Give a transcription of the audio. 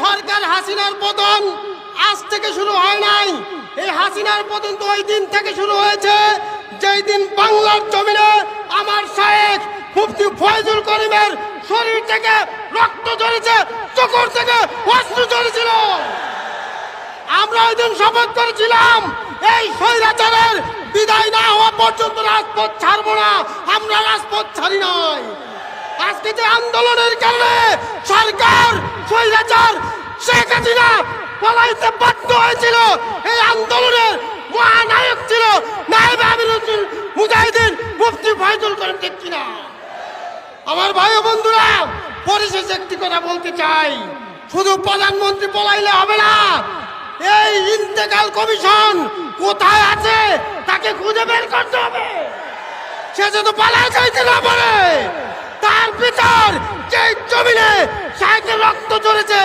সরকার হাসিনার পতন আজ থেকে শুরু হয় নাই। এই হাসিনার পতন তো ওই দিন থেকে শুরু হয়েছে যেই দিন বাংলার জমিনে আমার শায়েখ মুফতি ফয়জুল করিমের শরীর থেকে রক্ত ঝরেছে, চোখর থেকে অশ্রু ঝরেছিল। আমরা ওই দিন শপথ করেছিলাম এই স্বৈরাচারের বিদায় না হওয়া পর্যন্ত রাজপথ ছাড়বো না। আমরা রাজপথ ছাড়ি নাই। আজকে যে আন্দোলনের কারণে সরকার স্বৈরাচার শেখ হাসিনা পলাইতে বাধ্য হয়েছিল, এই আন্দোলনের মহানায়ক ছিল নায়েব আমিনুল মুজাহিদিন মুফতি ফয়জুল করিম, ঠিক কিনা? আমার ভাই ও বন্ধুরা, পরিশেষে একটি কথা বলতে চাই, শুধু প্রধানমন্ত্রী পলাইলে হবে না। এই ইন্তেকাল কমিশন কোথায় আছে তাকে খুঁজে বের করতে হবে। সে যেন পালায় যাইতে না পারে। তার বিচার যে জমিনে শায়েখের রক্ত ঝরেছে